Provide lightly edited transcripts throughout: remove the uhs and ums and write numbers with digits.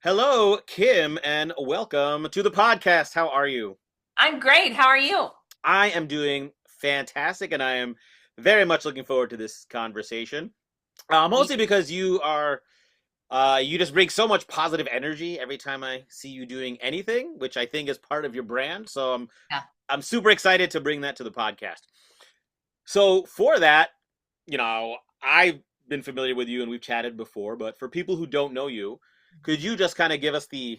Hello, Kim, and welcome to the podcast. How are you? I'm great. How are you? I am doing fantastic, and I am very much looking forward to this conversation. Me Mostly too. because you just bring so much positive energy every time I see you doing anything, which I think is part of your brand. So Yeah. I'm super excited to bring that to the podcast. So for that, I've been familiar with you and we've chatted before, but for people who don't know you, could you just kind of give us the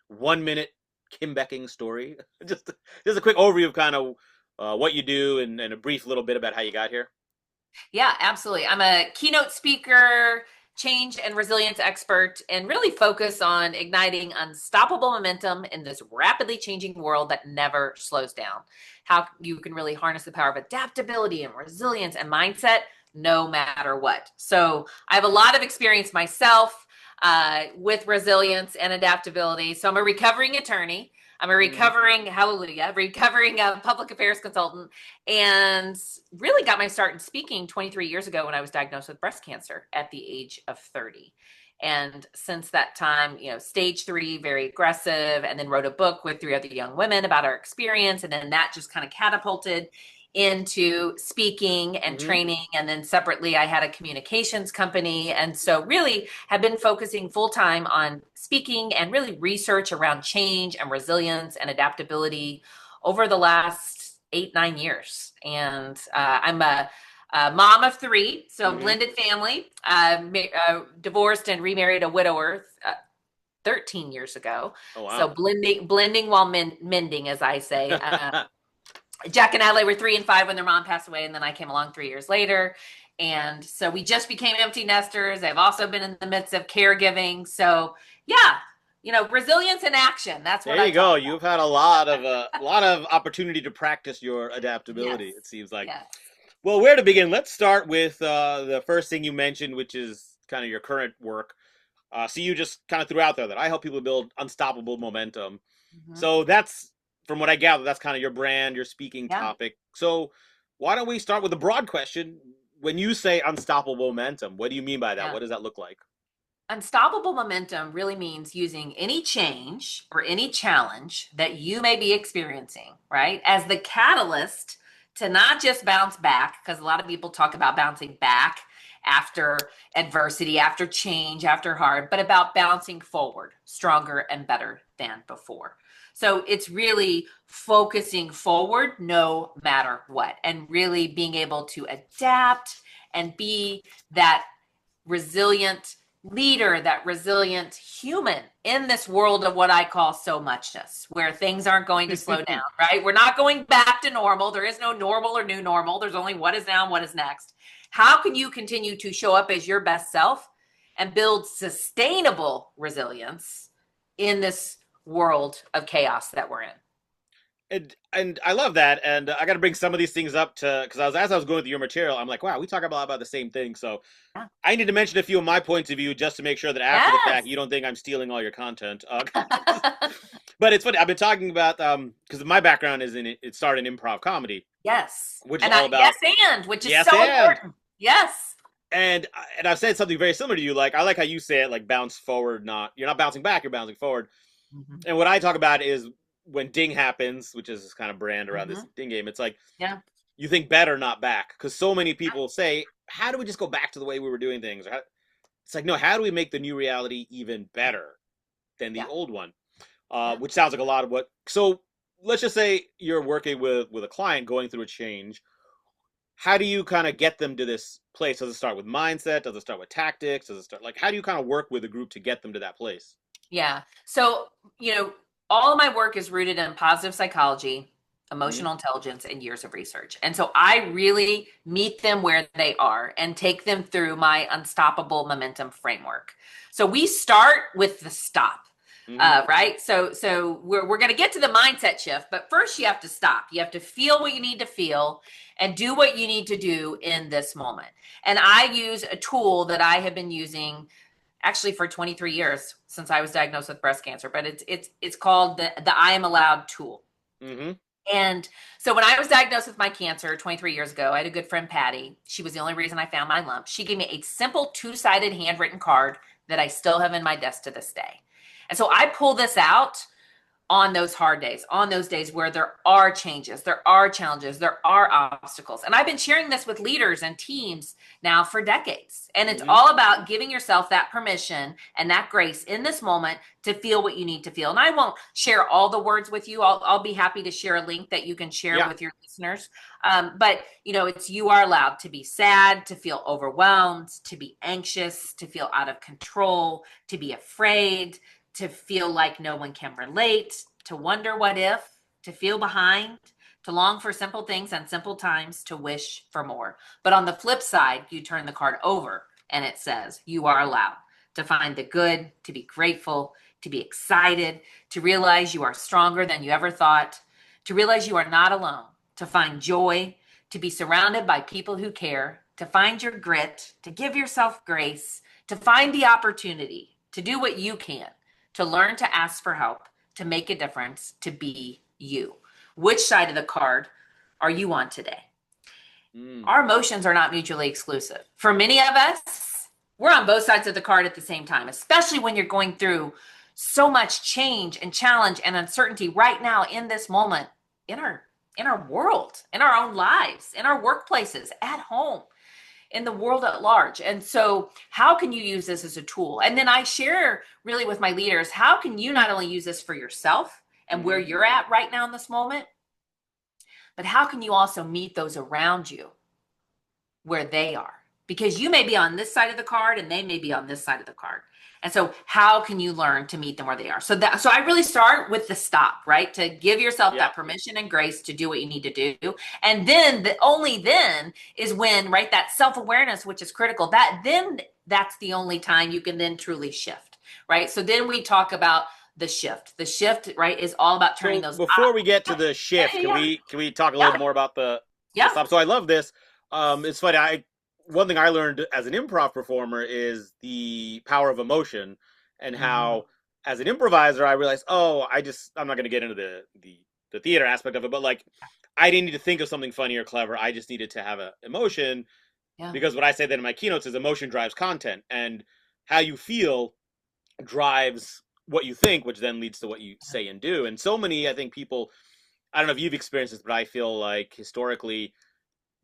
1 minute Kim Becking story? just just a quick overview of kind of what you do and a brief little bit about how you got here. Yeah, absolutely. I'm a keynote speaker, change and resilience expert, and really focus on igniting unstoppable momentum in this rapidly changing world that never slows down. How you can really harness the power of adaptability and resilience and mindset no matter what. So I have a lot of experience myself with resilience and adaptability. So I'm a recovering attorney. I'm a Mm-hmm. recovering public affairs consultant, and really got my start in speaking 23 years ago when I was diagnosed with breast cancer at the age of 30. And since that time, stage three, very aggressive, and then wrote a book with three other young women about our experience. And then that just kind of catapulted into speaking and Mm-hmm. training. And then separately, I had a communications company. And so, really, have been focusing full time on speaking and really research around change and resilience and adaptability over the last 8, 9 years. And I'm a mom of three, so Mm-hmm. blended family. Divorced and remarried a widower 13 years ago. Oh So wow. blending while mending, as I say. Jack and Adley were 3 and 5 when their mom passed away, and then I came along 3 years later. And so we just became empty nesters. I've also been in the midst of caregiving. So yeah, resilience in action. That's what There I you talk go. about. You've had a lot of opportunity to practice your Yes. adaptability. It seems like. Yes. Well, where to begin? Let's start with the first thing you mentioned, which is kind of your current work. So you just kind of threw out there that I help people build unstoppable momentum. Mm-hmm. So that's, from what I gather, that's kind of your brand, your speaking Yeah. topic. So why don't we start with a broad question? When you say unstoppable momentum, what do you mean by that? Yeah. What does that look like? Unstoppable momentum really means using any change or any challenge that you may be experiencing, right, as the catalyst to not just bounce back, because a lot of people talk about bouncing back after adversity, after change, after hard, but about bouncing forward stronger and better than before. So it's really focusing forward no matter what, and really being able to adapt and be that resilient leader, that resilient human in this world of what I call so muchness, where things aren't going to slow down, right? We're not going back to normal. There is no normal or new normal. There's only what is now and what is next. How can you continue to show up as your best self and build sustainable resilience in this world of chaos that we're in? And I love that, and I got to bring some of these things up to because as I was going through your material, I'm like, wow, we talk about the same thing. So Yeah. I need to mention a few of my points of view just to make sure that after the fact Yes. you don't think I'm stealing all your content. But it's funny. I've been talking about because my background is it started in improv comedy, Yes. which is And all yes, about and which is yes so and important. Yes. and I've said something very similar to you. Like I like how you say it, like bounce forward, not you're not bouncing back, you're bouncing forward. Mm-hmm. And what I talk about is when ding happens, which is this kind of brand around Mm-hmm. this ding game. It's like Yeah. you think better, not back, because so many people say, "How do we just go back to the way we were doing things?" It's like, no, how do we make the new reality even better than the Yeah. old one? Yeah. Which sounds like a lot of what. So let's just say you're working with a client going through a change. How do you kind of get them to this place? Does it start with mindset? Does it start with tactics? Does it start like how do you kind of work with a group to get them to that place? Yeah. So, all of my work is rooted in positive psychology, Mm-hmm. emotional intelligence, and years of research. And so I really meet them where they are and take them through my unstoppable momentum framework. So we start with the stop. Mm-hmm. Right. So we're going to get to the mindset shift, but first you have to stop. You have to feel what you need to feel and do what you need to do in this moment. And I use a tool that I have been using actually for 23 years since I was diagnosed with breast cancer, but it's called the I am allowed tool. Mm-hmm. And so when I was diagnosed with my cancer 23 years ago, I had a good friend, Patty. She was the only reason I found my lump. She gave me a simple two-sided handwritten card that I still have in my desk to this day. And so I pull this out on those hard days, on those days where there are changes, there are challenges, there are obstacles. And I've been sharing this with leaders and teams now for decades. And it's all about giving yourself that permission and that grace in this moment to feel what you need to feel. And I won't share all the words with you. I'll be happy to share a link that you can share with your listeners. But it's you are allowed to be sad, to feel overwhelmed, to be anxious, to feel out of control, to be afraid, to feel like no one can relate, to wonder what if, to feel behind, to long for simple things and simple times, to wish for more. But on the flip side, you turn the card over and it says, you are allowed to find the good, to be grateful, to be excited, to realize you are stronger than you ever thought, to realize you are not alone, to find joy, to be surrounded by people who care, to find your grit, to give yourself grace, to find the opportunity, to do what you can, to learn to ask for help, to make a difference, to be you. Which side of the card are you on today? Our emotions are not mutually exclusive. For many of us, we're on both sides of the card at the same time, especially when you're going through so much change and challenge and uncertainty right now in this moment in our world, in our own lives, in our workplaces, at home, in the world at large. And so how can you use this as a tool? And then I share really with my leaders, how can you not only use this for yourself and where you're at right now in this moment, but how can you also meet those around you where they are? Because you may be on this side of the card and they may be on this side of the card. And so how can you learn to meet them where they are? So I really start with the stop, right? To give yourself that permission and grace to do what you need to do. And then only then is when, right, that self-awareness, which is critical, that's the only time you can then truly shift, right? So then we talk about the shift. The shift, right, is all about turning those. Before we get to the shift, can we talk a little more about the stop? So I love this. It's funny. One thing I learned as an improv performer is the power of emotion, and how as an improviser I realized, I'm not going to get into the theater aspect of it, but like I didn't need to think of something funny or clever. I just needed to have an emotion, because what I say then in my keynotes is emotion drives content, and how you feel drives what you think, which then leads to what you say and do. And so many, I think people, I don't know if you've experienced this, but I feel like historically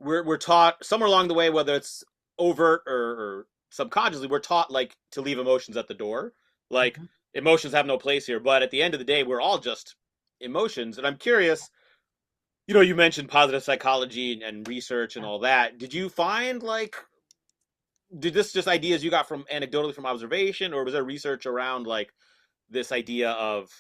we're taught somewhere along the way, whether it's overt or subconsciously, we're taught like to leave emotions at the door. Like emotions have no place here. But at the end of the day, we're all just emotions. And I'm curious, you mentioned positive psychology and research and all that. Did you find did this just ideas you got from anecdotally from observation, or was there research around like this idea of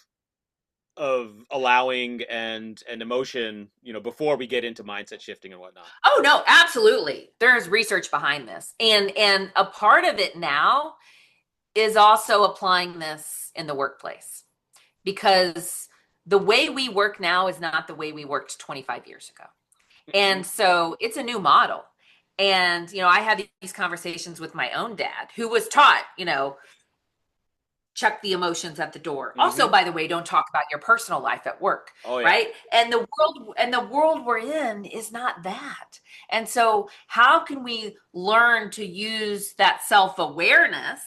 allowing and emotion, before we get into mindset shifting and whatnot? Oh no, absolutely. There's research behind this. And a part of it now is also applying this in the workplace, because the way we work now is not the way we worked 25 years ago. And so it's a new model. And, I had these conversations with my own dad, who was taught, check the emotions at the door. Also, by the way, don't talk about your personal life at work, right? And the world we're in is not that. And so how can we learn to use that self-awareness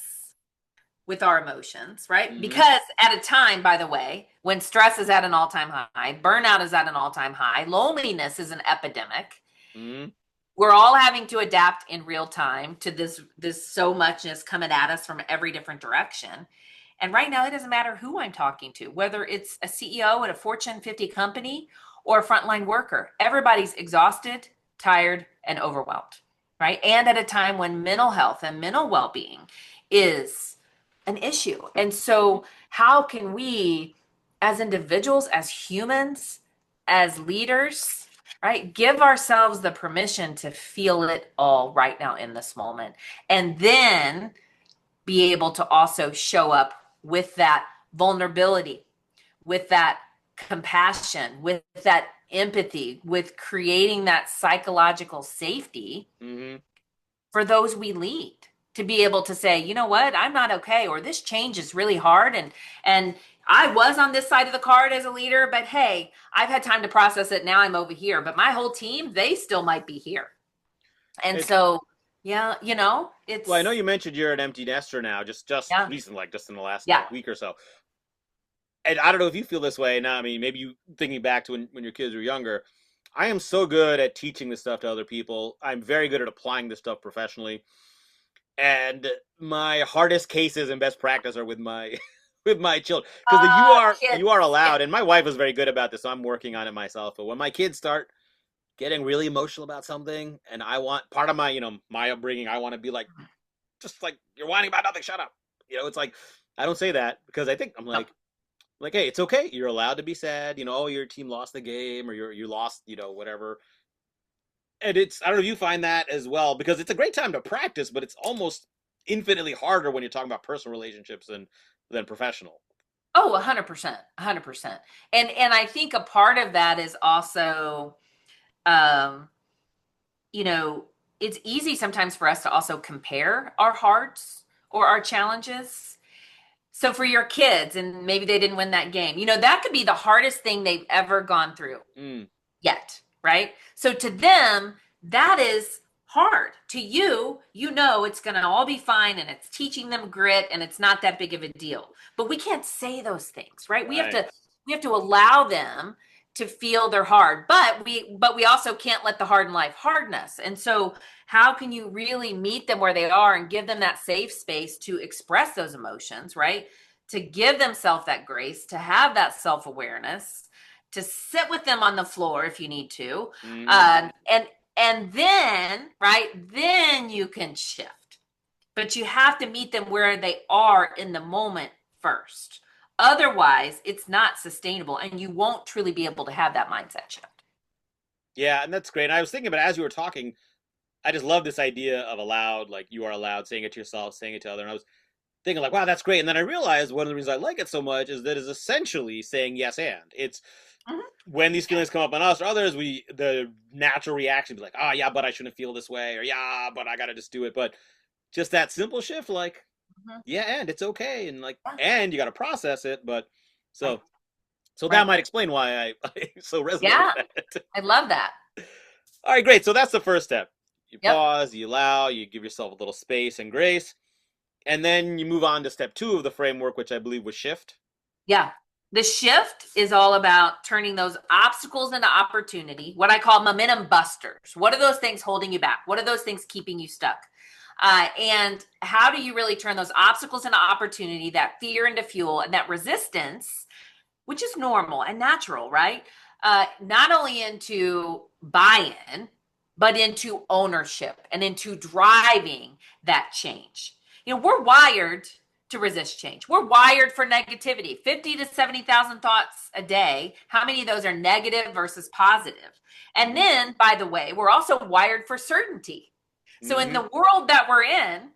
with our emotions, right? Because at a time, by the way, when stress is at an all-time high, burnout is at an all-time high, loneliness is an epidemic. We're all having to adapt in real time to this so muchness coming at us from every different direction. And right now, it doesn't matter who I'm talking to, whether it's a CEO at a Fortune 50 company or a frontline worker. Everybody's exhausted, tired, and overwhelmed, right? And at a time when mental health and mental well-being is an issue. And so how can we, as individuals, as humans, as leaders, right, give ourselves the permission to feel it all right now in this moment, and then be able to also show up with that vulnerability, with that compassion, with that empathy, with creating that psychological safety for those we lead, to be able to say, you know what, I'm not okay, or this change is really hard, and I was on this side of the card as a leader, but hey, I've had time to process it. Now I'm over here, but my whole team, they still might be here. And so Yeah, Well, I know it's you mentioned you're an empty nester now, just yeah, recently, like just in the last yeah. week or so. And I don't know if you feel this way now. I mean, maybe you thinking back to when your kids were younger. I am so good at teaching this stuff to other people. I'm very good at applying this stuff professionally. And my hardest cases and best practice are with my with my children because the you are Kids. allowed, and my wife is very good about this, so I'm working on it myself. But when my kids start getting really emotional about something, and I want part of my my upbringing, I want to be like, just like, you're whining about nothing, shut up. It's like, I don't say that because I think I'm No. like, hey, it's okay, you're allowed to be sad. Oh, your team lost the game, or you lost, whatever. And I don't know if you find that as well, because it's a great time to practice, but it's almost infinitely harder when you're talking about personal relationships than professional. Oh, 100%, 100%. And I think a part of that is also, um, you know, it's easy sometimes for us to also compare our hearts or our challenges. So for your kids, and maybe they didn't win that game, that could be the hardest thing they've ever gone through Mm, yet, right? So to them, that is hard. To you, it's going to all be fine and it's teaching them grit and it's not that big of a deal. But we can't say those things, right? We have right. to allow them to feel they're hard, but we also can't let the hard in life harden us. And so how can you really meet them where they are and give them that safe space to express those emotions, right? To give themselves that grace, to have that self-awareness, to sit with them on the floor if you need to, Mm, and then, right, then you can shift. But you have to meet them where they are in the moment first. Otherwise, it's not sustainable, and you won't truly be able to have that mindset shift. yeah, and that's great. And I was thinking about it as you were talking. I just love this idea of allowed, like you are allowed, saying it to yourself, saying it to others. And I was thinking like, wow, that's great. And then I realized one of the reasons I like it so much is that it's essentially saying yes and. It's Mhm. when these feelings come up on us or others, the natural reaction is like, oh yeah, but I shouldn't feel this way, or yeah, but I gotta just do it. But just that simple shift, like, Mhm. yeah, and it's okay, and like, Yeah, and you gotta process it. But right, so so that right. might explain why I so resonate with Yeah, that. I love that. All right, great. So that's the first step. You Yep. pause, you allow, you give yourself a little space and grace. And then you move on to step two of the framework, which I believe was shift. Yeah. The shift is all about turning those obstacles into opportunity, what I call momentum busters. What are those things holding you back? What are those things keeping you stuck? And how do you really turn those obstacles into opportunity, that fear into fuel, and that resistance, which is normal and natural, right? Not only into buy in, but into ownership and into driving that change. We're wired to resist change. We're wired for negativity. 50 to 70,000 thoughts a day. How many of those are negative versus positive? And Mm-hmm. then, by the way, we're also wired for certainty. So in Mm-hmm. the world that we're in,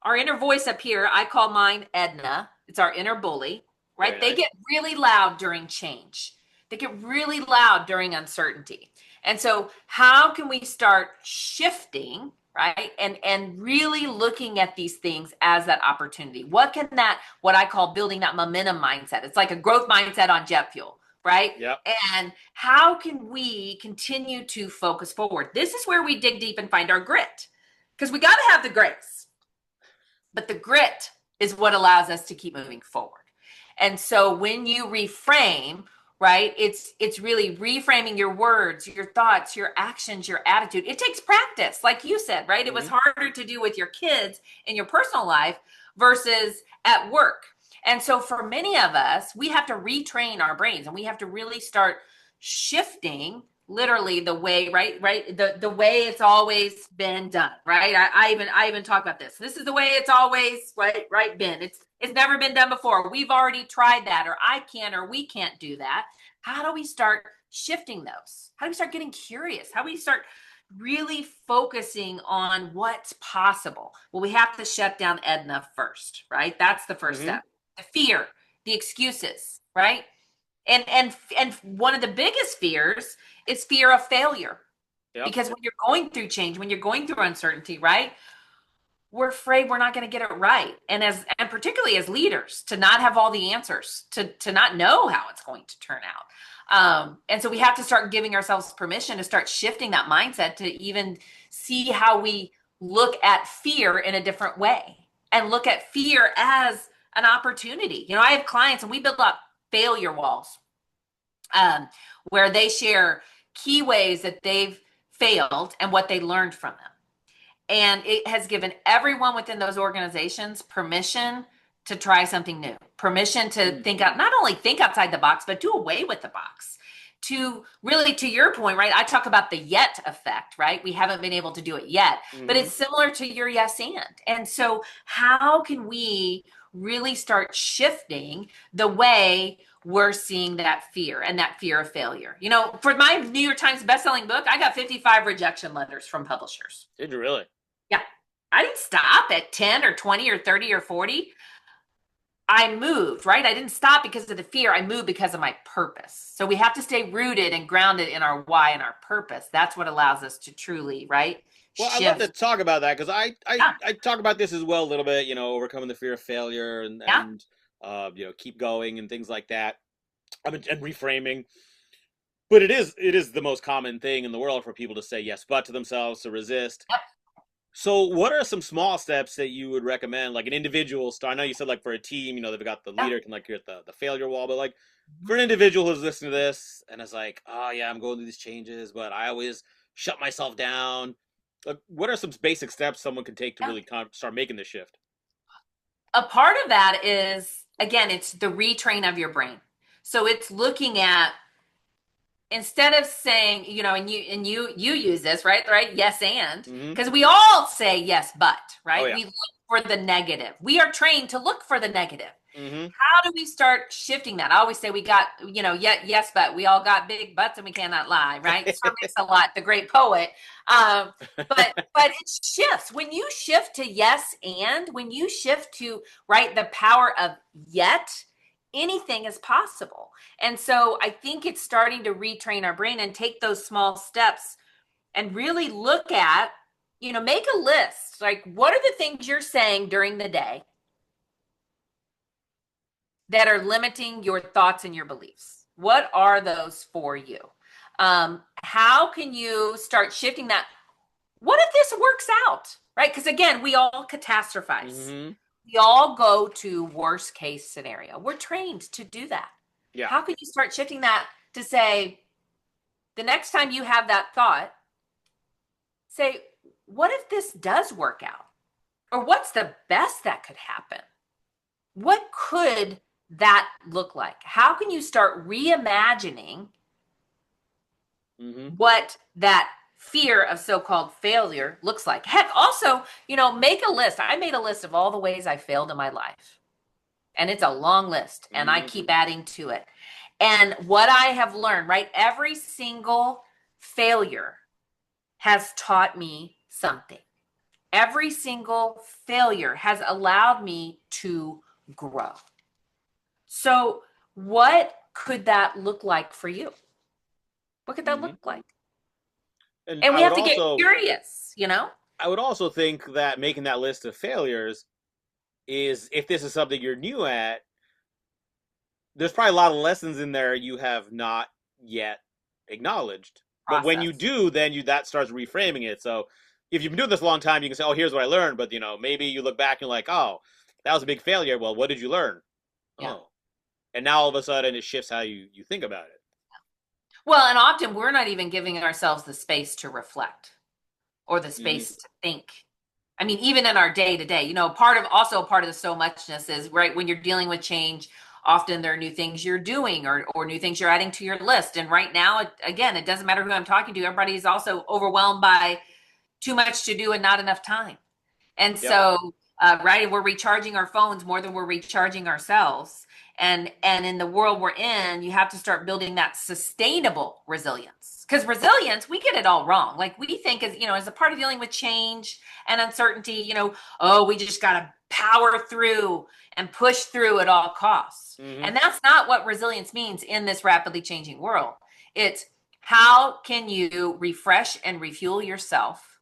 our inner voice up here, I call mine Edna. It's our inner bully, Very right? They nice. get really loud during change. They get really loud during uncertainty. And so how can we start shifting, right? And really looking at these things as that opportunity. What I call building that momentum mindset. It's like a growth mindset on jet fuel, right? Yep. And how can we continue to focus forward? This is where we dig deep and find our grit. Because we got to have the grace, but the grit is what allows us to keep moving forward. And so when you reframe, right, it's really reframing your words, your thoughts, your actions, your attitude. It takes practice, like you said, right? It was Mm-hmm. harder to do with your kids in your personal life versus at work. And so for many of us, we have to retrain our brains and we have to really start shifting literally the way, right, the way it's always been done, right? I even talk about this is the way it's always right been. It's never been done before. We've already tried that, or I can't, or we can't do that. How do we start shifting those? How do we start getting curious? How do we start really focusing on what's possible? Well, we have to shut down Edna first, right? That's the first Mm-hmm. step. The fear, the excuses, right? And one of the biggest fears is fear of failure. Yep. Because when you're going through change, when you're going through uncertainty, right? we're afraid we're not going to get it right. And particularly as leaders, to not have all the answers, to not know how it's going to turn out. And so we have to start giving ourselves permission to start shifting that mindset, to even see how we look at fear in a different way, and look at fear as an opportunity. I have clients and we build up failure walls, where they share key ways that they've failed and what they learned from them. And it has given everyone within those organizations permission to try something new, permission to not only think outside the box, but do away with the box. To really, to your point, right? I talk about the yet effect, right? We haven't been able to do it yet, but it's similar to your yes and. And so how can we really start shifting the way we're seeing that fear and that fear of failure? For my New York Times bestselling book, I got 55 rejection letters from publishers. Did you really? Yeah. I didn't stop at 10 or 20 or 30 or 40. I moved, right? I didn't stop because of the fear. I moved because of my purpose. So we have to stay rooted and grounded in our why and our purpose. That's what allows us to truly, right? Well, Shift. I'd love to talk about that, because I talk about this as well a little bit, overcoming the fear of failure and keep going and things like that. And reframing. But it is the most common thing in the world for people to say yes but to themselves, to resist. Yep. So what are some small steps that you would recommend, like an individual start? I know you said, like, for a team, they've got the leader can, like, create the failure wall, but, like, for an individual who's listening to this and is like, oh yeah, I'm going through these changes, but I always shut myself down. Like, what are some basic steps someone can take to really start making this shift? A part of that is, again, it's the retrain of your brain. So it's looking at, instead of saying, and you use this, right? Yes, and, because we all say yes, but, right? Oh, yeah. We look for the negative. We are trained to look for the negative. Mm-hmm. How do we start shifting that? I always say we got, yes, but we all got big butts and we cannot lie, right? Sir Mix-a-Lot, the great poet. But it shifts. When you shift to yes, and when you shift to, right, the power of yet, anything is possible. And so I think it's starting to retrain our brain and take those small steps and really look at, make a list. Like, what are the things you're saying during the day that are limiting your thoughts and your beliefs? What are those for you? How can you start shifting that? What if this works out, right? Because again, we all catastrophize. Mm-hmm. We all go to worst case scenario. We're trained to do that. Yeah. How can you start shifting that to say, the next time you have that thought, say, what if this does work out? Or what's the best that could happen? What could that look like? How can you start reimagining what that fear of so-called failure looks like? Heck, also, make a list. I made a list of all the ways I failed in my life. And it's a long list, and I keep adding to it. And what I have learned, right? Every single failure has taught me something. Every single failure has allowed me to grow. So what could that look like for you? What could that look like? And we have to get curious, I would also think that making that list of failures is, if this is something you're new at, there's probably a lot of lessons in there you have not yet acknowledged. But when you do, then that starts reframing it. So if you've been doing this a long time, you can say, oh, here's what I learned. But, maybe you look back and you're like, oh, that was a big failure. Well, what did you learn? Yeah. Oh. And now all of a sudden it shifts how you think about it. Well, and often we're not even giving ourselves the space to reflect or the space to think. I mean, even in our day to day, part of the so muchness is, right, when you're dealing with change, often there are new things you're doing or new things you're adding to your list. And right now, it doesn't matter who I'm talking to. Everybody is also overwhelmed by too much to do and not enough time. And so, right, we're recharging our phones more than we're recharging ourselves. And in the world we're in, you have to start building that sustainable resilience. Because resilience, we get it all wrong. Like, we think, as a part of dealing with change and uncertainty, we just got to power through and push through at all costs. And that's not what resilience means in this rapidly changing world. It's, how can you refresh and refuel yourself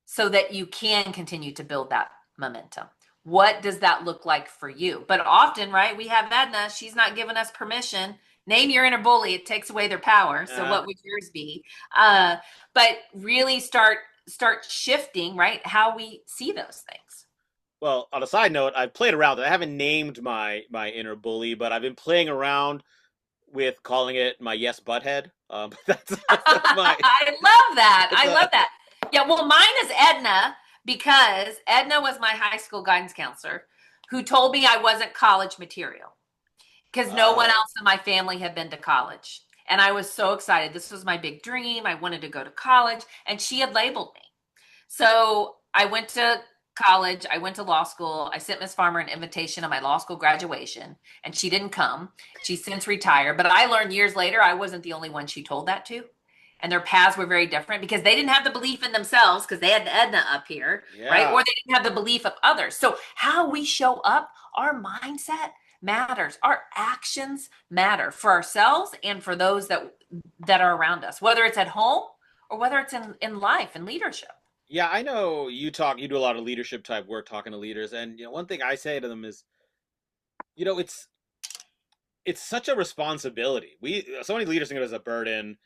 so that you can continue to build that momentum. What does that look like for you? But often, right, we have Edna, she's not giving us permission. Name your inner bully, it takes away their power. So what would yours be? But really start shifting, right, how we see those things. Well, on a side note, I've played around. I haven't named my inner bully, but I've been playing around with calling it my yes butthead. That's my. I love that. I A, love that. Yeah, well, mine is Edna because Edna was my high school guidance counselor who told me I wasn't college material because no one else in my family had been to college. And I was so excited. This was my big dream. I wanted to go to college, and she had labeled me. So I went to college. I went to law school. I sent Miss Farmer an invitation to my law school graduation, and she didn't come. She's since retired. But I learned years later I wasn't the only one she told that to. And their paths were very different because they didn't have the belief in themselves because they had Edna up here, right? Or they didn't have the belief of others. So how we show up, our mindset matters. Our actions matter for ourselves and for those that are around us, whether it's at home or whether it's in life and leadership. Yeah, I know you do a lot of leadership type work talking to leaders, and one thing I say to them is, it's such a responsibility. So many leaders think of it as a burden,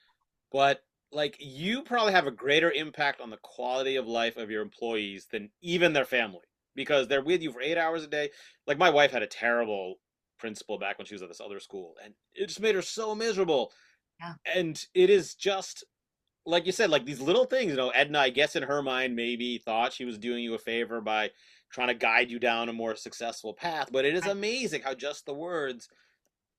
but like you probably have a greater impact on the quality of life of your employees than even their family because they're with you for 8 hours a day. Like my wife had a terrible principal back when she was at this other school, and it just made her so miserable. Yeah. And it is just like you said, like these little things, Edna, I guess in her mind, maybe thought she was doing you a favor by trying to guide you down a more successful path. But it is amazing how just the words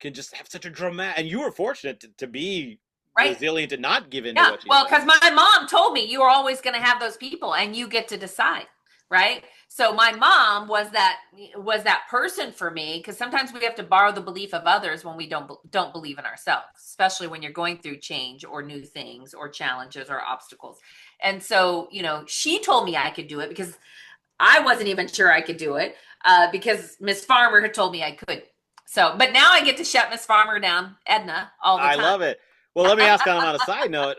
can just have such a dramatic. And you were fortunate to be right, resilient and not give in to yeah, what she well, said. because my mom told me you are always going to have those people and you get to decide, right? So my mom was that person for me because sometimes we have to borrow the belief of others when we don't believe in ourselves, especially when you're going through change or new things or challenges or obstacles. And so she told me I could do it because I wasn't even sure I could do it because Miss Farmer had told me I could. So, but now I get to shut Miss Farmer down, Edna, all the time. I love it. Well, let me ask kind of on a side note,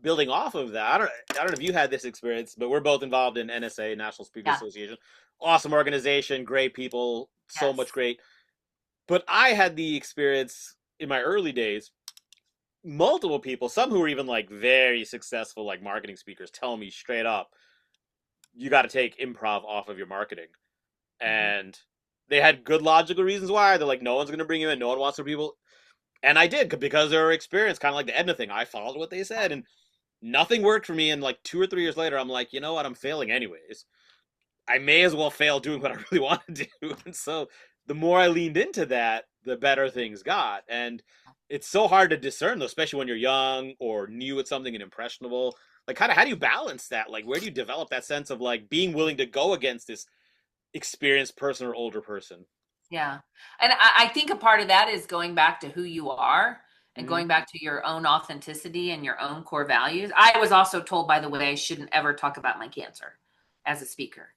building off of that, I don't know if you had this experience, but we're both involved in NSA, National Speakers Association. Awesome organization, great people, so much great. But I had the experience in my early days, multiple people, some who were even like very successful, like marketing speakers, tell me straight up, you got to take improv off of your marketing. And they had good logical reasons why. They're like, no one's going to bring you in, no one wants to people. And I did because they were experienced, kind of like the Edna thing. I followed what they said, and nothing worked for me. And like 2 or 3 years later, I'm like, you know what? I'm failing anyways. I may as well fail doing what I really want to do. And so the more I leaned into that, the better things got. And it's so hard to discern, though, especially when you're young or new at something and impressionable. Like, kind of, how do you balance that? Like, where do you develop that sense of like being willing to go against this experienced person or older person? Yeah. And I think a part of that is going back to who you are and going back to your own authenticity and your own core values. I was also told, by the way, I shouldn't ever talk about my cancer as a speaker.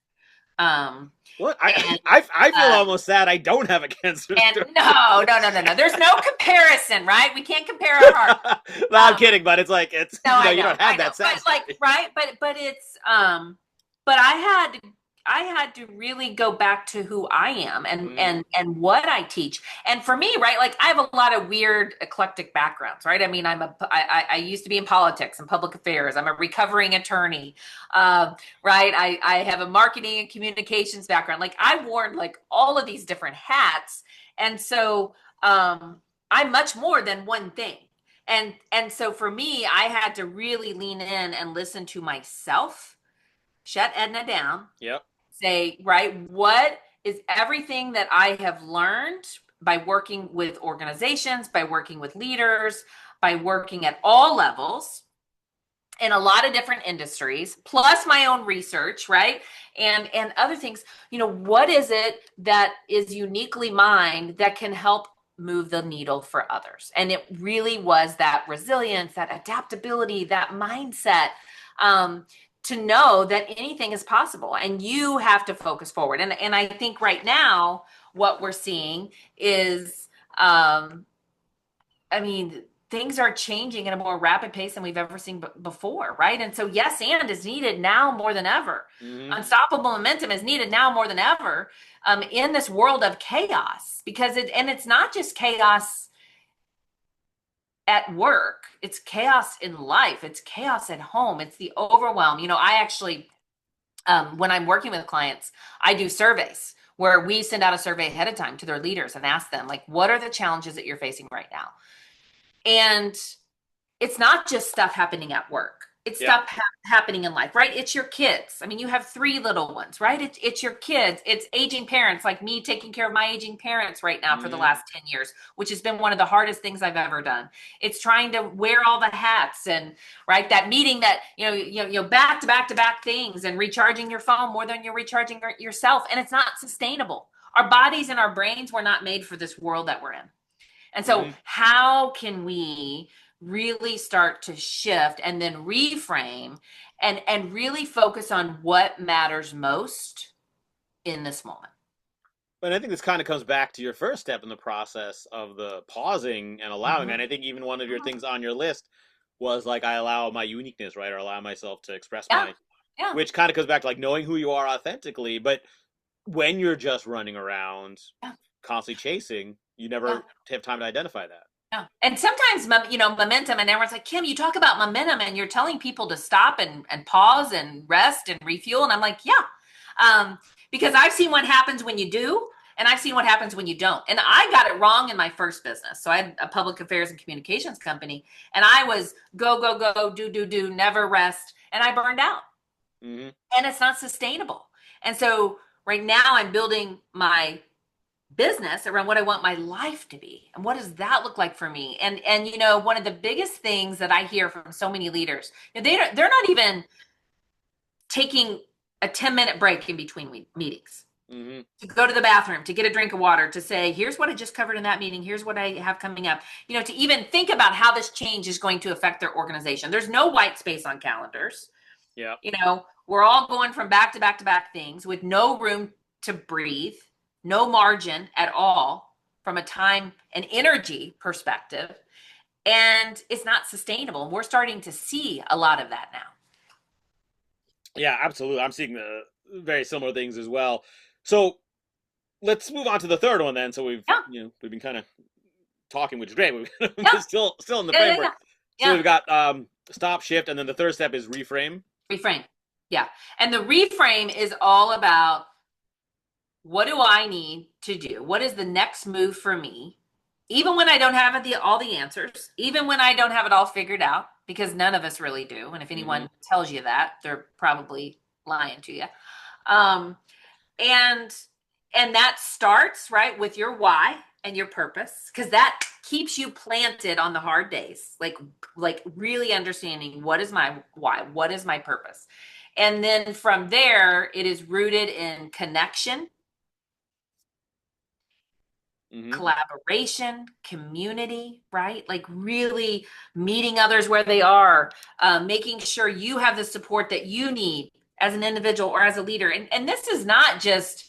What? I feel almost sad I don't have a cancer story. No. There's no comparison, right? We can't compare our heart. No, I'm kidding, but it's like you don't have that sense. But like, right? But it's but I had to really go back to who I am and what I teach. And for me, right, like I have a lot of weird eclectic backgrounds, right? I mean, I used to be in politics and public affairs. I'm a recovering attorney, right? I have a marketing and communications background. Like I've worn like all of these different hats. And so I'm much more than one thing. And so for me, I had to really lean in and listen to myself, shut Edna down. Yep. Say, right, what is everything that I have learned by working with organizations, by working with leaders, by working at all levels in a lot of different industries, plus my own research, right? And other things, what is it that is uniquely mine that can help move the needle for others? And it really was that resilience, that adaptability, that mindset, to know that anything is possible and you have to focus forward. And I think right now what we're seeing is, things are changing at a more rapid pace than we've ever seen before, right? And so yes, and is needed now more than ever. Mm-hmm. Unstoppable momentum is needed now more than ever in this world of chaos, because it's not just chaos at work, it's chaos in life, it's chaos at home, it's the overwhelm. I actually, when I'm working with clients, I do surveys where we send out a survey ahead of time to their leaders and ask them, like, what are the challenges that you're facing right now? And it's not just stuff happening at work. It's stuff happening in life, right? It's your kids. I mean, you have 3 little ones, right? It's your kids. It's aging parents, like me taking care of my aging parents right now for the last 10 years, which has been one of the hardest things I've ever done. It's trying to wear all the hats and, right, that meeting that, back to back to back things, and recharging your phone more than you're recharging yourself. And it's not sustainable. Our bodies and our brains were not made for this world that we're in. And so how can we really start to shift and then reframe and really focus on what matters most in this moment? But I think this kind of comes back to your first step in the process of the pausing and allowing. And I think even one of your things on your list was like, I allow my uniqueness, right? Or allow myself to express which kind of comes back to like knowing who you are authentically. But when you're just running around constantly chasing, you never have time to identify that. Yeah. And sometimes, momentum, and everyone's like, Kim, you talk about momentum and you're telling people to stop and pause and rest and refuel. And I'm like, because I've seen what happens when you do, and I've seen what happens when you don't. And I got it wrong in my first business. So I had a public affairs and communications company, and I was go, go, go, do, never rest. And I burned out. And it's not sustainable. And so right now I'm building my business around what I want my life to be, and what does that look like for me. And one of the biggest things that I hear from so many leaders, they're not even taking a 10-minute break in between meetings to go to the bathroom, to get a drink of water, to say, here's what I just covered in that meeting, here's what I have coming up, to even think about how this change is going to affect their organization. There's no white space on calendars. We're all going from back to back to back things with no room to breathe, no margin at all from a time and energy perspective. And it's not sustainable. And we're starting to see a lot of that now. Yeah, absolutely. I'm seeing very similar things as well. So let's move on to the third one then. So we've been kind of talking, which is great. We're still in the framework. So we've got stop, shift, and then the third step is reframe. Reframe. Yeah. And the reframe is all about, what do I need to do? What is the next move for me? Even when I don't have all the answers, even when I don't have it all figured out, because none of us really do. And if anyone tells you that, they're probably lying to you. And that starts right with your why and your purpose, because that keeps you planted on the hard days, like really understanding, what is my why? What is my purpose? And then from there, it is rooted in connection, collaboration, community, right? Like really meeting others where they are, making sure you have the support that you need as an individual or as a leader. And this is not just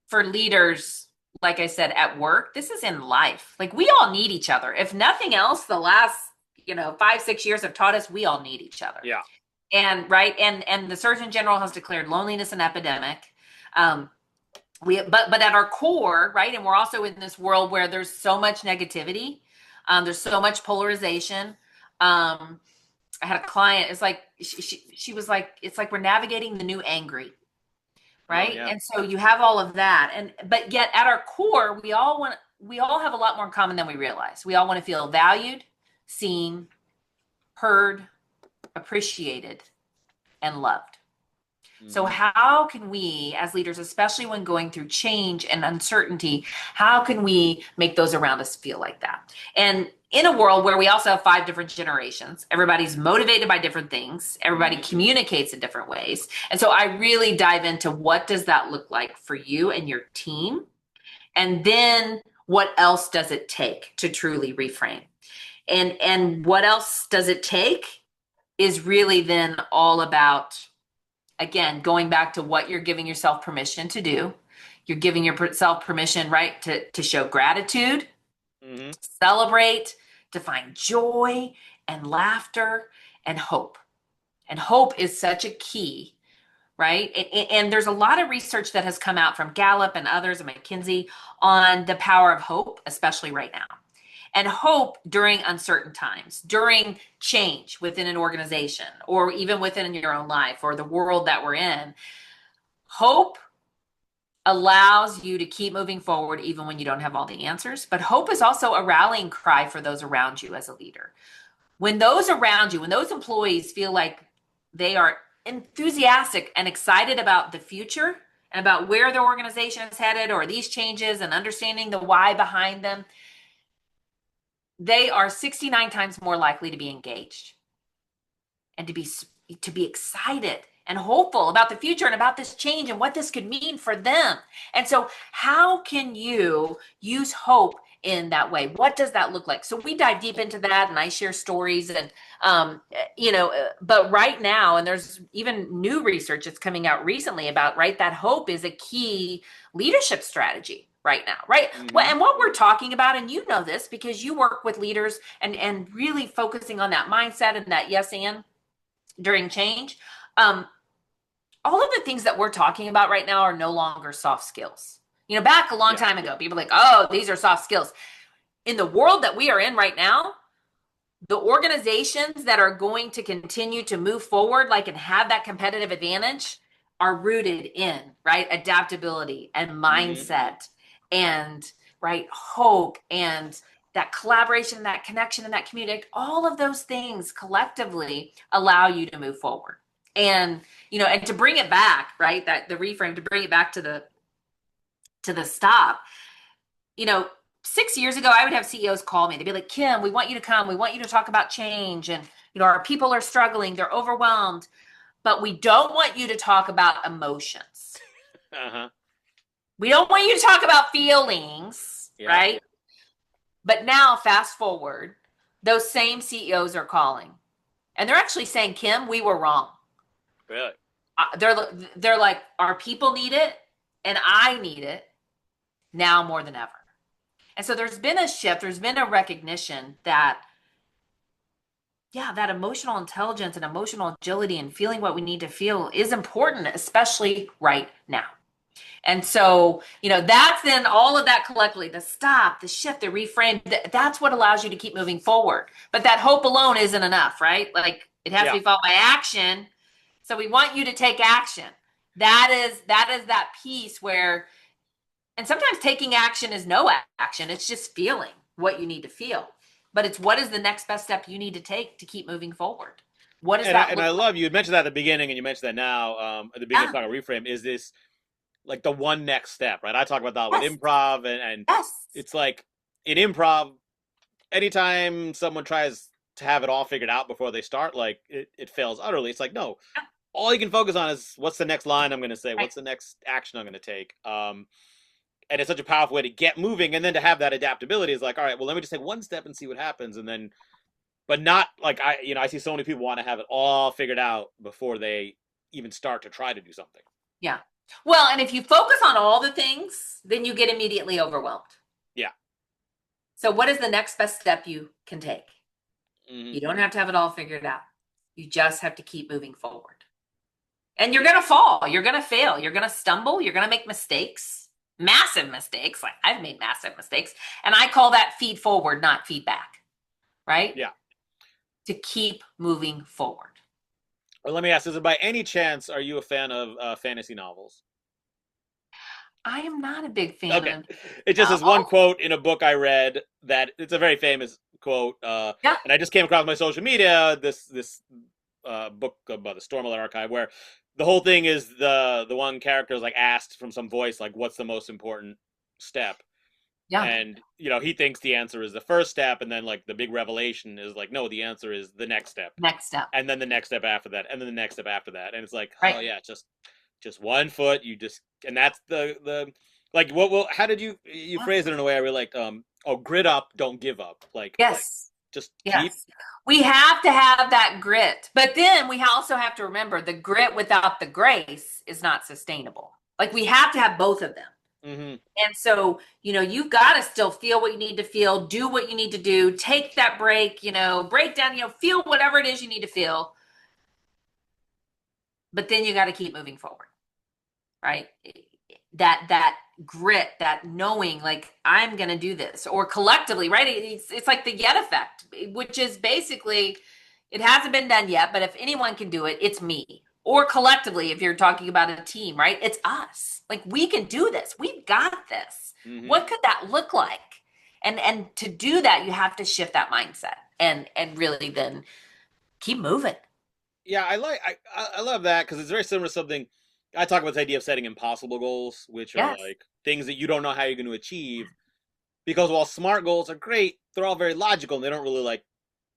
for leaders, like I said, at work. This is in life. Like, we all need each other. If nothing else, the last 5-6 years have taught us we all need each other. Yeah. And right, and the Surgeon General has declared loneliness an epidemic. But at our core, right, and we're also in this world where there's so much negativity, there's so much polarization. I had a client, it's like she was like, it's like we're navigating the new angry, right? Oh, yeah. And so you have all of that, but yet at our core, we all have a lot more in common than we realize. We all want to feel valued, seen, heard, appreciated, and loved. So how can we as leaders, especially when going through change and uncertainty, how can we make those around us feel like that? And in a world where we also have 5 different generations, everybody's motivated by different things, everybody communicates in different ways. And so I really dive into, what does that look like for you and your team? And then what else does it take to truly reframe? And what else does it take is really then all about, again, going back to what you're giving yourself permission to do. You're giving yourself permission, right, to show gratitude, celebrate, to find joy and laughter and hope. And hope is such a key, right? And there's a lot of research that has come out from Gallup and others and McKinsey on the power of hope, especially right now. And hope during uncertain times, during change within an organization, or even within your own life or the world that we're in. Hope allows you to keep moving forward even when you don't have all the answers. But hope is also a rallying cry for those around you as a leader. When those around you, when those employees feel like they are enthusiastic and excited about the future and about where their organization is headed or these changes and understanding the why behind them, they are 69 times more likely to be engaged and to be excited and hopeful about the future and about this change and what this could mean for them. And so how can you use hope in that way? What does that look like? So we dive deep into that, and I share stories and, but right now, and there's even new research that's coming out recently about, right, that hope is a key leadership strategy right now, right? Mm-hmm. Well, and what we're talking about, and you know this because you work with leaders and really focusing on that mindset and that yes and during change. All of the things that we're talking about right now are no longer soft skills. You know, back a long time ago, people were like, oh, these are soft skills. In the world that we are in right now, the organizations that are going to continue to move forward, like, and have that competitive advantage are rooted in, right, adaptability and mindset and, right, hope and that collaboration, that connection, and that community. All of those things collectively allow you to move forward. And, you know, and to bring it back, right, that the reframe, to bring it back to the stop, you know, 6 years ago, I would have CEOs call me. They'd be like, Kim, we want you to come. We want you to talk about change. And, you know, our people are struggling. They're overwhelmed. But we don't want you to talk about emotions. We don't want you to talk about feelings, right? But now, fast forward, those same CEOs are calling. And they're actually saying, Kim, we were wrong. Really? They're like, our people need it, and I need it now more than ever. And so there's been a shift. There's been a recognition that, that emotional intelligence and emotional agility and feeling what we need to feel is important, especially right now. And so, you know, that's then all of that collectively, the stop, the shift, the reframe, that's what allows you to keep moving forward. But that hope alone isn't enough, right? Like, it has to be followed by action. So we want you to take action. That is that piece where, and sometimes taking action is no action. It's just feeling what you need to feel. But it's what is the next best step you need to take to keep moving forward. What is that? And I love you mentioned that at the beginning, and you mentioned that now at the beginning of talking reframe. Is this like the one next step, right? I talk about that with improv, and it's like in improv, anytime someone tries to have it all figured out before they start, like it fails utterly. It's like, no, all you can focus on is what's the next line I'm going to say, what's the next action I'm going to take. And it's such a powerful way to get moving, and then to have that adaptability is like, all right, well, let me just take one step and see what happens, and then, but not like I see so many people want to have it all figured out before they even start to try to do something. Yeah. Well, and if you focus on all the things, then you get immediately overwhelmed. Yeah. So what is the next best step you can take? You don't have to have it all figured out. You just have to keep moving forward. And you're going to fall. You're going to fail. You're going to stumble. You're going to make mistakes, massive mistakes. Like, I've made massive mistakes. And I call that feed forward, not feedback. Right? Yeah. To keep moving forward. Well, let me ask, is it by any chance, are you a fan of fantasy novels? I am not a big fan of it just is one quote in a book I read that it's a very famous quote. And I just came across my social media, this book about the Stormlight Archive, where the whole thing is the one character is like asked from some voice, like, what's the most important step? Yeah. And, you know, he thinks the answer is the first step. And then, like, the big revelation is like, no, the answer is the next step. Next step. And then the next step after that. And then the next step after that. And it's like, oh, yeah, just 1 foot. You just, and that's the like, how did you phrase it in a way I really liked? Grit up, don't give up. Like, yes. Just keep. We have to have that grit. But then we also have to remember the grit without the grace is not sustainable. Like, we have to have both of them. Hmm. And so, you've got to still feel what you need to feel, do what you need to do, take that break, break down, feel whatever it is you need to feel. But then you got to keep moving forward, right? That grit, that knowing, like, I'm going to do this, or collectively, right? It's like the yet effect, which is basically, it hasn't been done yet, but if anyone can do it, it's me. Or collectively, if you're talking about a team, right? It's us. Like, we can do this. We've got this. Hmm. What could that look like? And to do that, you have to shift that mindset and really then keep moving. Yeah, I love that because it's very similar to something I talk about, the idea of setting impossible goals, which are Yes. like things that you don't know how you're going to achieve. Because while smart goals are great, they're all very logical and they don't really like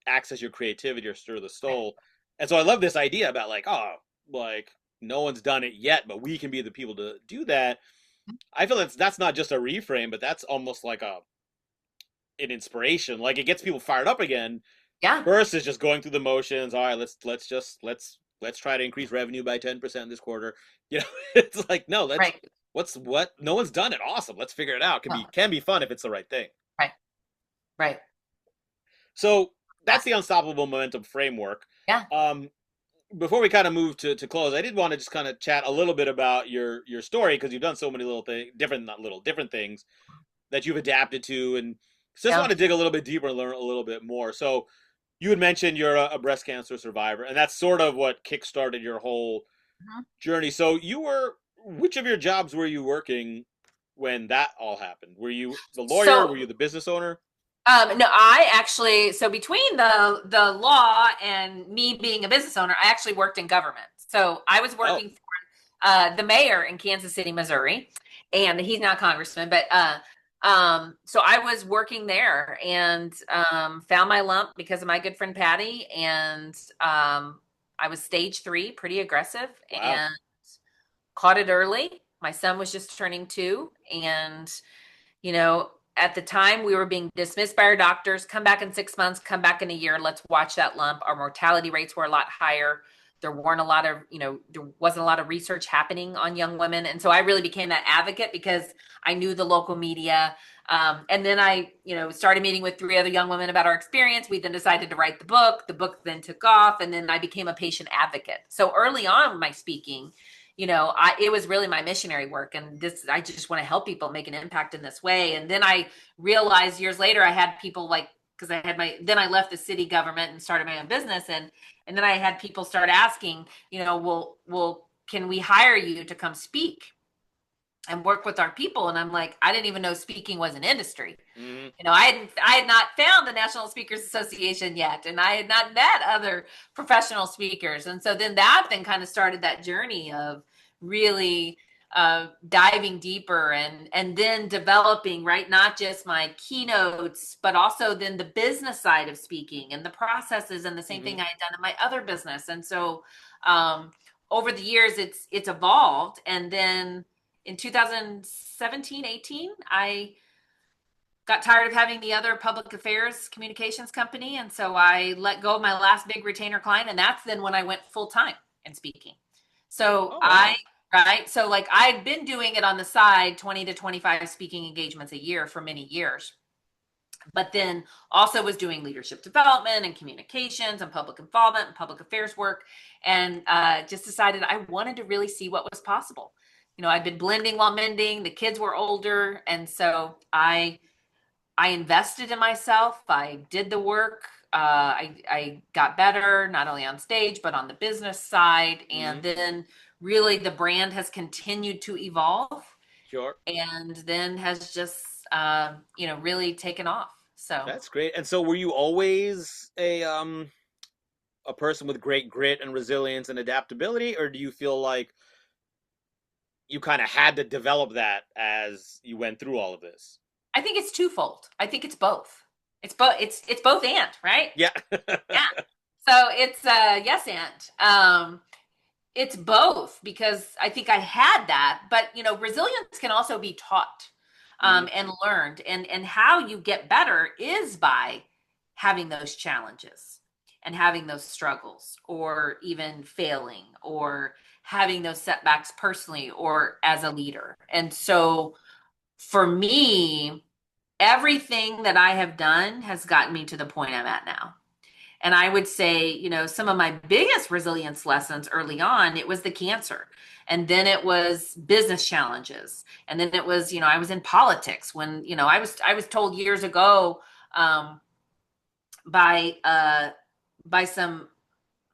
access your creativity or stir the Right. soul. And so I love this idea about like, oh, like no one's done it yet, but we can be the people to do that. I feel that's not just a reframe, but that's almost like an inspiration. Like it gets people fired up again Yeah. versus just going through the motions. All right, let's try to increase revenue by 10% this quarter. You know, it's like no, let's Right. what no one's done it. Awesome, let's figure it out. Can be Oh, can be fun if it's the right thing. right. Right. So Yeah. that's the unstoppable momentum framework. Yeah. Um, Before we kind of move to close, I did want to just kind of chat a little bit about your story because you've done so many little things, different not little different things that you've adapted to, and just Yeah. want to dig a little bit deeper and learn a little bit more. So you had mentioned you're a breast cancer survivor, and that's sort of what kickstarted your whole Mhm. journey. So you were, which of your jobs were you working when that all happened? Were you the lawyer? So, Were you the business owner? no, I actually, so between the law and me being a business owner, I actually worked in government. So I was Oh, working for the mayor in Kansas City, Missouri, and he's not congressman, but so I was working there and found my lump because of my good friend Patty, and I was stage 3, pretty aggressive, wow. and caught it early. My son was just turning 2, and at the time we were being dismissed by our doctors. Come back in 6 months, come back in a year. Let's watch that lump. Our mortality rates were a lot higher. There weren't a lot of, there wasn't a lot of research happening on young women. And so I really became that advocate because I knew the local media. And then I, started meeting with 3 other young women about our experience. We then decided to write the book. The book then took off, and then I became a patient advocate. So early on in my speaking, it was really my missionary work, and I just want to help people make an impact in this way. And then I realized years later, I had people like, because then I left the city government and started my own business. And then I had people start asking, well, can we hire you to come speak and work with our people? And I'm like, I didn't even know speaking was an industry. Hmm. I had not found the National Speakers Association yet, and I had not met other professional speakers. And so then kind of started that journey of really diving deeper and then developing, right, not just my keynotes, but also then the business side of speaking and the processes, and the same Hmm. thing I had done in my other business. And so um, over the years, it's evolved. And then in 2017, 18, I got tired of having the other public affairs communications company. And so I let go of my last big retainer client. And that's then when I went full time in speaking. So Oh wow. right. So like I'd been doing it on the side, 20 to 25 speaking engagements a year for many years, but then also was doing leadership development and communications and public involvement and public affairs work. And just decided I wanted to really see what was possible. I'd been blending while mending. The kids were older. And so I invested in myself. I did the work. I got better, not only on stage, but on the business side. And Hmm. then really the brand has continued to evolve, Sure. and then has just, really taken off. So That's great. And so were you always a person with great grit and resilience and adaptability, or do you feel like you kind of had to develop that as you went through all of this? I think it's twofold. I think it's both. It's both and, right? Yeah. Yeah. So it's yes and. It's both, because I think I had that, but resilience can also be taught Hmm. and learned, and how you get better is by having those challenges and having those struggles, or even failing, or having those setbacks personally or as a leader. And so for me, everything that I have done has gotten me to the point I'm at now. And I would say, some of my biggest resilience lessons early on, it was the cancer. And then it was business challenges. And then it was, I was in politics when, I was told years ago, by by some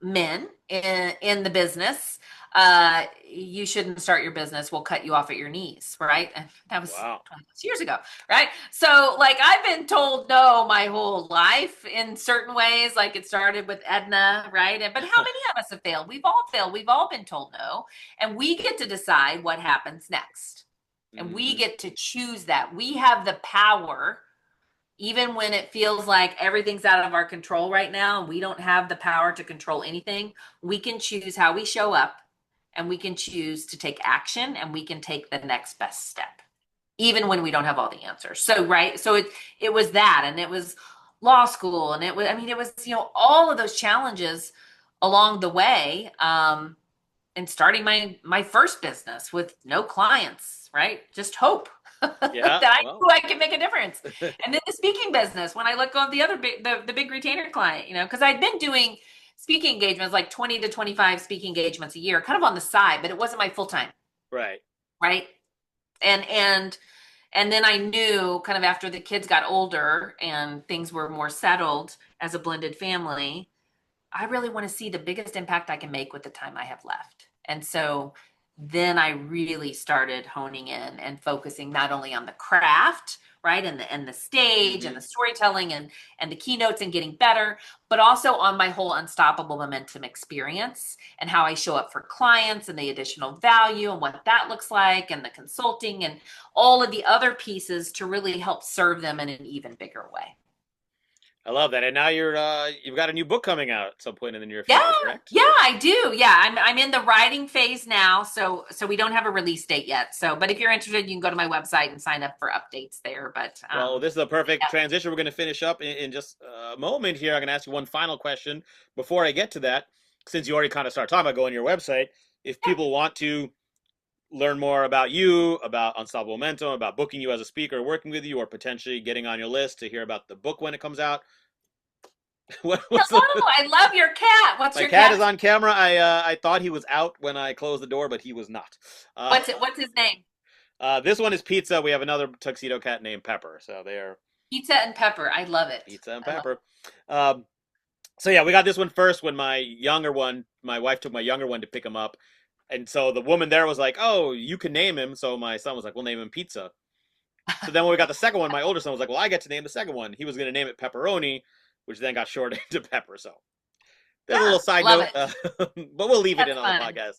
men in the business, you shouldn't start your business. We'll cut you off at your knees, right? And that was Wow. 20 years ago, right? So, like, I've been told no my whole life in certain ways. Like, it started with Edna, right? But how many of us have failed? We've all failed. We've all been told no, and we get to decide what happens next, and we Hmm. get to choose that. We have the power even when it feels like everything's out of our control right now and we don't have the power to control anything, we can choose how we show up and we can choose to take action and we can take the next best step, even when we don't have all the answers. So, right. So it was that, and it was law school, and it was, all of those challenges along the way. And starting my first business with no clients, right? Just hope that Yeah. I Well. knew I could make a difference. And then the speaking business, when I let go of the other the big retainer client, because I'd been doing speaking engagements, like 20 to 25 speaking engagements a year, kind of on the side, but it wasn't my full time, Right. right? And then I knew, kind of after the kids got older and things were more settled as a blended family, I really want to see the biggest impact I can make with the time I have left. And so then I really started honing in and focusing not only on the craft, right, and the stage and Hmm. the storytelling and the keynotes and getting better, but also on my whole unstoppable momentum experience and how I show up for clients and the additional value and what that looks like and the consulting and all of the other pieces to really help serve them in an even bigger way. I love that. And now you've got a new book coming out at some point in the near Yeah, future, correct? yeah, I do. Yeah, I'm in the writing phase now, so we don't have a release date yet. So, but if you're interested, you can go to my website and sign up for updates there. But Well, this is a perfect yeah, transition. We're going to finish up in just a moment here. I'm going to ask you one final question before I get to that. Since you already kind of started talking about going to your website, if yeah. people want to learn more about you, about Unstoppable Momentum, about booking you as a speaker, working with you, or potentially getting on your list to hear about the book when it comes out, what's the? Hello, I love your cat. What's My your cat is cat's on camera. I thought he was out when I closed the door, but he was not. Uh, what's his name? this one is Pizza. We have another tuxedo cat named Pepper. So they are Pizza and Pepper. I love it. Pizza and I love Pepper. Um, so yeah, we got this one first when my wife took my younger one to pick him up, and so the woman there was like, "Oh, you can name him." So my son was like, "We'll name him Pizza." So then when we got the second one, my older son was like, "Well, I get to name the second one." He was going to name it Pepperoni, which then got shortened to Pepper. So there's a Yeah, little side love note, it. but we'll leave it That's in on the fun. podcast.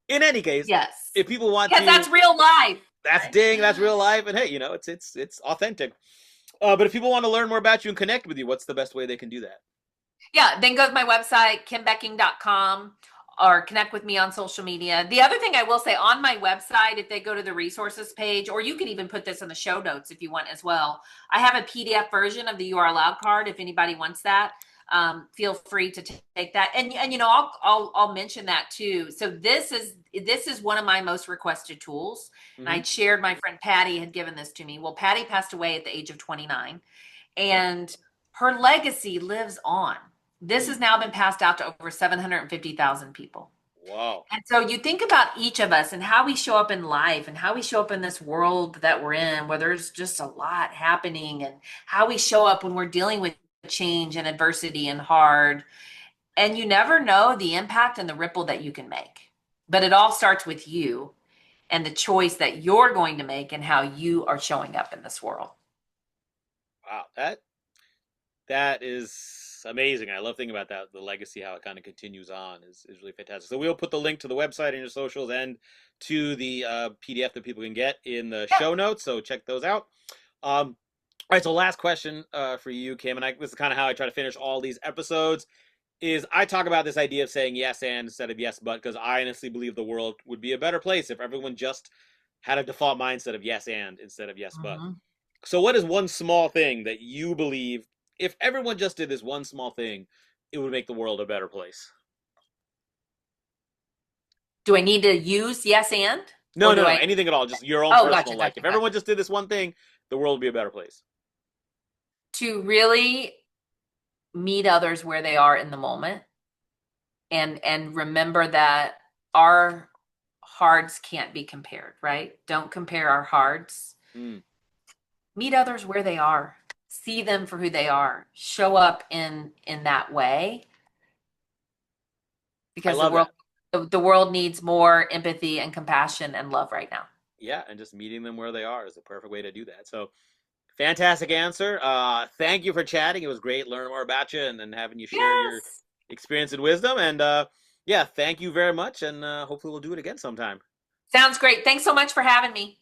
In any case, Yes, if people want because to, that's real life. that's Right? ding, that's real life, and hey, it's authentic. But if people want to learn more about you and connect with you, what's the best way they can do that? Yeah, then go to my website, kimbecking.com, or connect with me on social media. The other thing I will say, on my website, if they go to the resources page, or you can even put this in the show notes if you want as well, I have a PDF version of the You Are Allowed card if anybody wants that. Feel free to take that. And I'll mention that too. So this is one of my most requested tools. And Hmm. I shared, my friend Patty had given this to me. Well, Patty passed away at the age of 29, Oh. and her legacy lives on. This Mm. has now been passed out to over 750,000 people. Wow. And so you think about each of us and how we show up in life and how we show up in this world that we're in, where there's just a lot happening, and how we show up when we're dealing with change and adversity and hard. And you never know the impact and the ripple that you can make. But it all starts with you and the choice that you're going to make and how you are showing up in this world. Wow. That is amazing. I love thinking about that. The legacy, how it kind of continues on, is really fantastic. So we'll put the link to the website and your socials and to the PDF that people can get in the Yeah. show notes. So check those out. All right. So last question for you, Kim, and this is kind of how I try to finish all these episodes. Is I talk about this idea of saying yes and instead of yes but, because I honestly believe the world would be a better place if everyone just had a default mindset of yes and instead of yes but. Mhm. So, what is one small thing that you believe, if everyone just did this one small thing, it would make the world a better place? Do I need to use yes and? No, Or no, do no, I? anything at all. Just your own Oh, personal gotcha, life. gotcha, If everyone gotcha. just did this one thing, the world would be a better place. To really meet others where they are in the moment and remember that our hards can't be compared, right? Don't compare our hards. Mm, Meet others where they are. See them for who they are. Show up in that way I because love that. the world needs more empathy and compassion and love right now. Yeah, and just meeting them where they are is the perfect way to do that. So, fantastic answer. Thank you for chatting. It was great learning more about you and having you share your Yes. experience and wisdom. And yeah, thank you very much. And hopefully we'll do it again sometime. Sounds great. Thanks so much for having me.